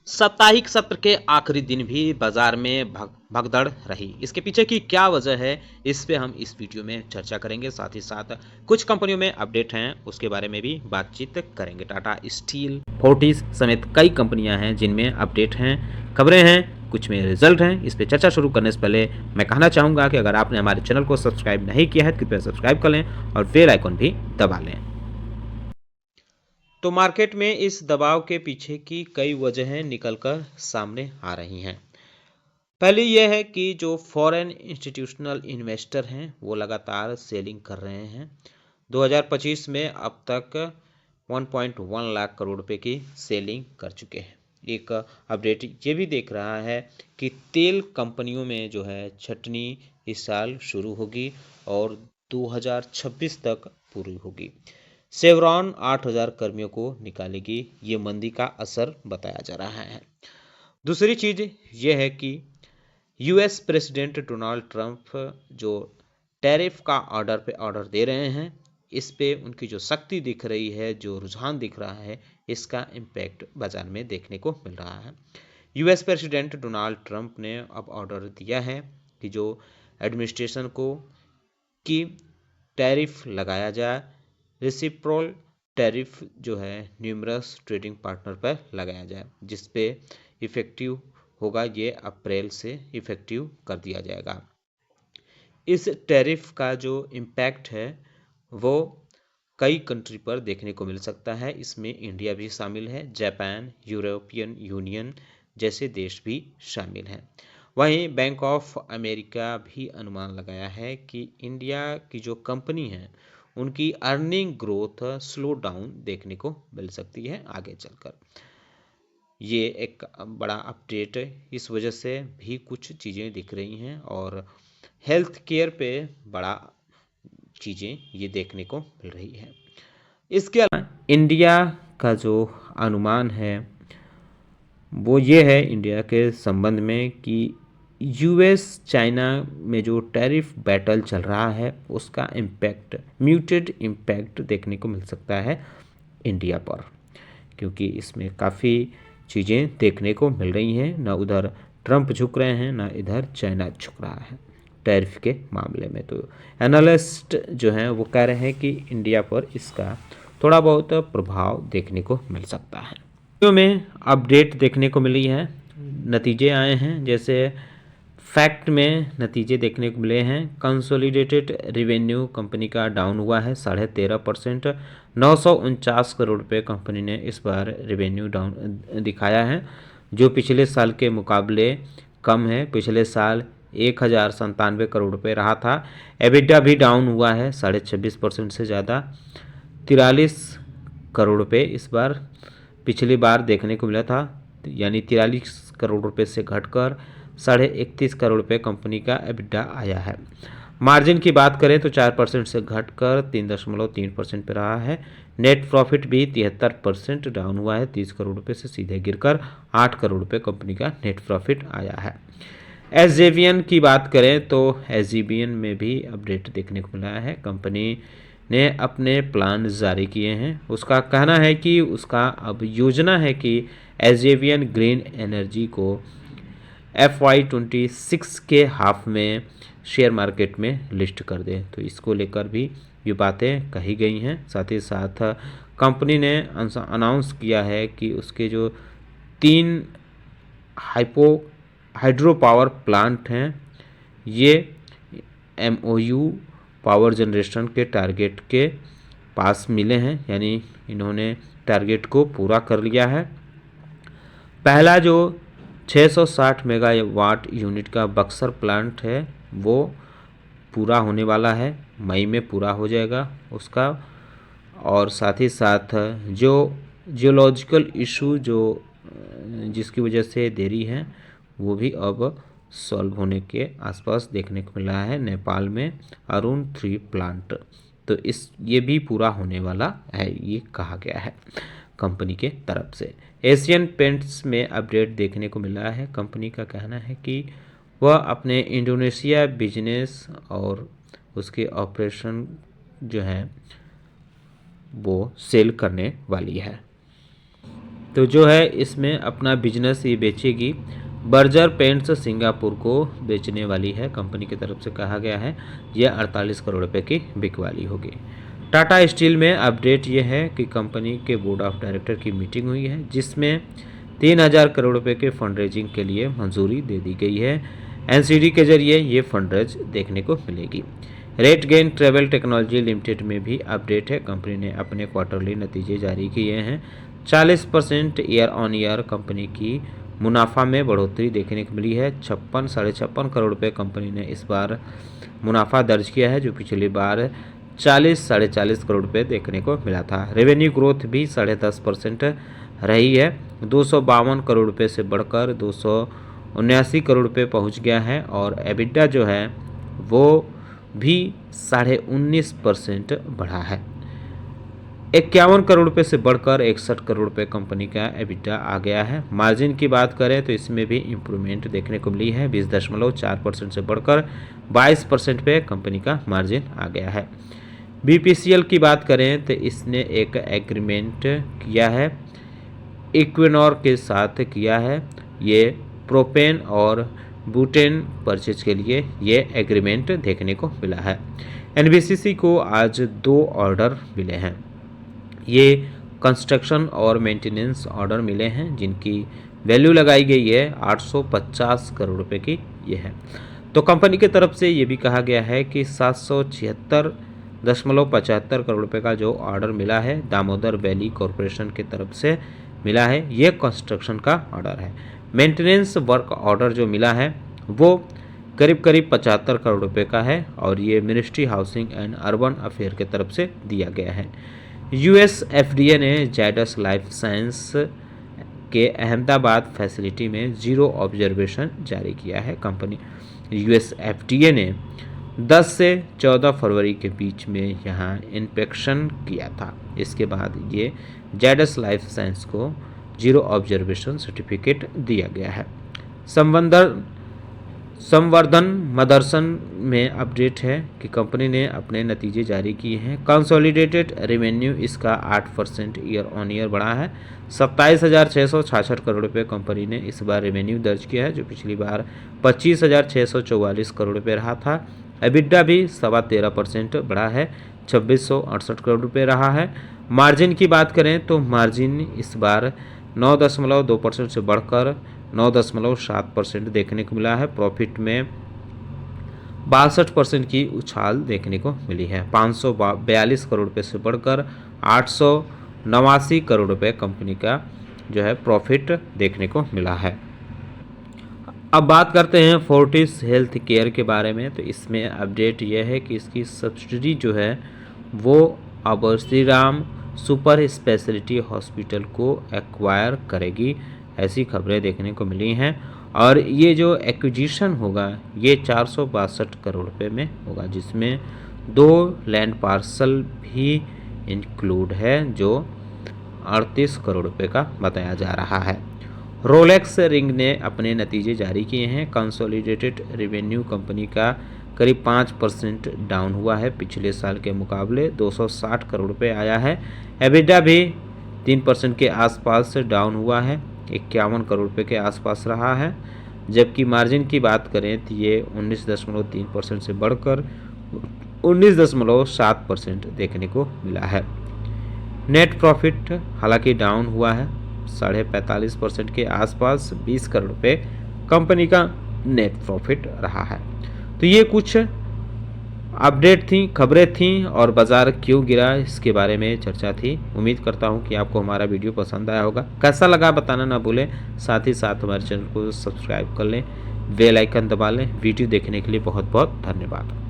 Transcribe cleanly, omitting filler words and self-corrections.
साप्ताहिक सत्र के आखिरी दिन भी बाजार में भगदड़ रही। इसके पीछे की क्या वजह है, इस पे हम इस वीडियो में चर्चा करेंगे। साथ ही साथ कुछ कंपनियों में अपडेट हैं, उसके बारे में भी बातचीत करेंगे। टाटा स्टील, फोर्टिस समेत कई कंपनियां हैं जिनमें अपडेट हैं, खबरें हैं, कुछ में रिजल्ट हैं। इस पर चर्चा शुरू करने से पहले मैं कहना चाहूँगा कि अगर आपने हमारे चैनल को सब्सक्राइब नहीं किया है तो कृपया सब्सक्राइब कर लें और बेल आइकन भी दबा लें। तो मार्केट में इस दबाव के पीछे की कई वजहें निकलकर सामने आ रही हैं। पहली यह है कि जो फॉरेन इंस्टीट्यूशनल इन्वेस्टर हैं वो लगातार सेलिंग कर रहे हैं। 2025 में अब तक 1.1 लाख करोड़ रुपए की सेलिंग कर चुके हैं। एक अपडेट ये भी देख रहा है कि तेल कंपनियों में जो है छटनी इस साल शुरू होगी और 2026 तक पूरी होगी। शेवरॉन 8,000 कर्मियों को निकालेगी, ये मंदी का असर बताया जा रहा है। दूसरी चीज ये है कि यूएस प्रेसिडेंट डोनाल्ड ट्रंप जो टैरिफ का ऑर्डर पे ऑर्डर दे रहे हैं, इस पे उनकी जो शक्ति दिख रही है, जो रुझान दिख रहा है, इसका इम्पैक्ट बाजार में देखने को मिल रहा है। यूएस प्रेसिडेंट डोनाल्ड ट्रंप ने अब ऑर्डर दिया है कि जो एडमिनिस्ट्रेशन को कि टैरिफ लगाया जाए। रेसिप्रोकल टैरिफ जो है न्यूमरस ट्रेडिंग पार्टनर पर लगाया जाए, जिस पे इफेक्टिव होगा, ये अप्रैल से इफेक्टिव कर दिया जाएगा। इस टैरिफ का जो इम्पैक्ट है वो कई कंट्री पर देखने को मिल सकता है। इसमें इंडिया भी शामिल है, जापान, यूरोपियन यूनियन जैसे देश भी शामिल हैं। वहीं बैंक ऑफ अमेरिका भी अनुमान लगाया है कि इंडिया की जो कंपनी है उनकी अर्निंग ग्रोथ स्लो डाउन देखने को मिल सकती है आगे चलकर। ये एक बड़ा अपडेट है, इस वजह से भी कुछ चीज़ें दिख रही हैं और हेल्थ केयर पे बड़ा चीज़ें ये देखने को मिल रही है। इसके अलावा इंडिया का जो अनुमान है वो ये है इंडिया के संबंध में कि यूएस चाइना में जो टैरिफ बैटल चल रहा है उसका इम्पैक्ट, म्यूटेड इम्पैक्ट देखने को मिल सकता है इंडिया पर, क्योंकि इसमें काफ़ी चीज़ें देखने को मिल रही हैं। ना उधर ट्रंप झुक रहे हैं, ना इधर चाइना झुक रहा है टैरिफ के मामले में। तो एनालिस्ट जो हैं वो कह रहे हैं कि इंडिया पर इसका थोड़ा बहुत प्रभाव देखने को मिल सकता है। वीडियो में अपडेट देखने को मिली है, नतीजे आए हैं। जैसे फैक्ट में नतीजे देखने को मिले हैं। कंसोलिडेटेड रिवेन्यू कंपनी का डाउन हुआ है 13.5%। 949 करोड़ रुपए कंपनी ने इस बार रिवेन्यू डाउन दिखाया है, जो पिछले साल के मुकाबले कम है। पिछले साल 1,097 करोड़ रुपए रहा था। एबिटा भी डाउन हुआ है 26.5% से ज़्यादा, 43 करोड़ रुपए इस बार पिछली बार देखने को मिला था, यानी 43 करोड़ रुपए से घटकर 31.5 करोड़ रुपए कंपनी का एबिटा आया है। मार्जिन की बात करें तो 4% से घटकर 3.3% पर रहा है। नेट प्रॉफिट भी 73% डाउन हुआ है, 30 करोड़ रुपए से सीधे गिरकर 8 करोड़ रुपए कंपनी का नेट प्रॉफिट आया है। एसजेवीएन की बात करें तो एसजेवीएन में भी अपडेट देखने को मिला है। कंपनी ने अपने प्लान जारी किए हैं। उसका कहना है कि उसका अब योजना है कि एसजेवीएन ग्रीन एनर्जी को FY26 के हाफ में शेयर मार्केट में लिस्ट कर दें। तो इसको लेकर भी ये बातें कही गई हैं। साथ ही साथ कंपनी ने अनाउंस किया है कि उसके जो 3 हाइड्रो पावर प्लांट हैं ये MOU पावर जनरेशन के टारगेट के पास मिले हैं, यानी इन्होंने टारगेट को पूरा कर लिया है। पहला जो 660 मेगावाट यूनिट का बक्सर प्लांट है वो पूरा होने वाला है, मई में पूरा हो जाएगा उसका। और साथ ही साथ जो जियोलॉजिकल इशू जो जिसकी वजह से देरी है वो भी अब सॉल्व होने के आसपास देखने को मिला है नेपाल में अरुण 3 प्लांट। तो ये भी पूरा होने वाला है, ये कहा गया है कंपनी के तरफ से। एशियन पेंट्स में अपडेट देखने को मिला है। कंपनी का कहना है कि वह अपने इंडोनेशिया बिजनेस और उसके ऑपरेशन जो हैं वो सेल करने वाली है। तो जो है इसमें अपना बिजनेस ये बेचेगी। बर्जर पेंट्स सिंगापुर को बेचने वाली है, कंपनी की तरफ से कहा गया है। यह 48 करोड़ रुपए की बिकवाली होगी। टाटा स्टील में अपडेट ये है कि कंपनी के बोर्ड ऑफ डायरेक्टर की मीटिंग हुई है, जिसमें 3000 करोड़ रुपए के फंड रेजिंग के लिए मंजूरी दे दी गई है। एनसीडी के जरिए ये फंड रेज देखने को मिलेगी। रेटगेन ट्रेवल टेक्नोलॉजी लिमिटेड में भी अपडेट है। कंपनी ने अपने क्वार्टरली नतीजे जारी किए हैं। 40% ईयर ऑन ईयर कंपनी की मुनाफा में बढ़ोतरी देखने को मिली है। 56 करोड़ रुपए कंपनी ने इस बार मुनाफा दर्ज किया है, जो पिछली बार 40 करोड़ रुपए देखने को मिला था। रेवेन्यू ग्रोथ भी 10.5% रही है। 252 करोड़ रुपए से बढ़कर 279 करोड़ रुपए पहुंच गया है और एबिटा जो है वो भी 19.5% बढ़ा है। 51 करोड़ रुपए से बढ़कर 61 करोड़ रुपए कंपनी का एबिटा आ गया है। मार्जिन की बात करें तो इसमें भी इम्प्रूवमेंट देखने को मिली है। 20.4% से बढ़कर 22% पे कंपनी का मार्जिन आ गया है। बीपीसीएल की बात करें तो इसने एक एग्रीमेंट किया है, इक्विनोर के साथ किया है। ये प्रोपेन और बुटेन परचेज के लिए ये एग्रीमेंट देखने को मिला है। एनबीसीसी को आज 2 ऑर्डर मिले हैं। ये कंस्ट्रक्शन और मेंटेनेंस ऑर्डर मिले हैं, जिनकी वैल्यू लगाई गई है 850 करोड़ रुपए की ये है। तो कंपनी की तरफ से ये भी कहा गया है कि 776.75 करोड़ रुपए का जो ऑर्डर मिला है दामोदर वैली कॉरपोरेशन की तरफ से मिला है, ये कंस्ट्रक्शन का ऑर्डर है। मेंटेनेंस वर्क ऑर्डर जो मिला है वो करीब 75 करोड़ रुपए का है और ये ministry housing and urban affair की तरफ से दिया गया है। यूएस एफडीए ने जायडस लाइफ साइंस के अहमदाबाद फैसिलिटी में 0 ऑब्जर्वेशन जारी किया है। कंपनी यूएस एफडीए ने 10 से 14 फरवरी के बीच में यहाँ इंस्पेक्शन किया था। इसके बाद ये जायडस लाइफ साइंस को 0 ऑब्जर्वेशन सर्टिफिकेट दिया गया है। संवर्धन मदरसन में अपडेट है कि कंपनी ने अपने नतीजे जारी किए हैं। कंसोलिडेटेड रेवेन्यू इसका 8% ईयर ऑन ईयर बढ़ा है। 27,666 करोड़ रुपए कंपनी ने इस बार रेवेन्यू दर्ज किया है, जो पिछली बार 25,644 करोड़ रुपए रहा था। एबिटा भी 13.25% बढ़ा है, 2668 करोड़ रुपए रहा है। मार्जिन की बात करें तो मार्जिन इस बार 9.2% से बढ़कर 9.7% देखने को मिला है। प्रॉफिट में 62% की उछाल देखने को मिली है। 542 करोड़ रुपए से बढ़कर 889 करोड़ रुपए कंपनी का जो है प्रॉफिट देखने को मिला है। अब बात करते हैं फोर्टिस हेल्थ केयर के बारे में। तो इसमें अपडेट यह है कि इसकी सब्सिडी जो है वो अब श्रीराम सुपर स्पेशलिटी हॉस्पिटल को एक्वायर करेगी, ऐसी खबरें देखने को मिली हैं। और ये जो एक्विजिशन होगा ये 462 करोड़ रुपए में होगा, जिसमें 2 लैंड पार्सल भी इंक्लूड है, जो 38 करोड़ रुपए का बताया जा रहा है। रोलेक्स रिंग ने अपने नतीजे जारी किए हैं। कंसोलिडेटेड रेवेन्यू कंपनी का करीब 5% डाउन हुआ है, पिछले साल के मुकाबले 260 करोड़ रुपए आया है। एबिटा भी 3% के आसपास डाउन हुआ है, 51 करोड़ रुपए के आसपास रहा है। जबकि मार्जिन की बात करें तो ये 19.3% से बढ़कर 19.7% देखने को मिला है। नेट प्रॉफिट हालांकि डाउन हुआ है, 45.5% के आसपास 20 करोड़ रुपए कंपनी का नेट प्रॉफिट रहा है। तो ये कुछ अपडेट थी, खबरें थी और बाजार क्यों गिरा इसके बारे में चर्चा थी। उम्मीद करता हूँ कि आपको हमारा वीडियो पसंद आया होगा। कैसा लगा बताना ना भूलें। साथ ही साथ हमारे चैनल को सब्सक्राइब कर लें, बेल आइकन दबा लें। वीडियो देखने के लिए बहुत बहुत धन्यवाद।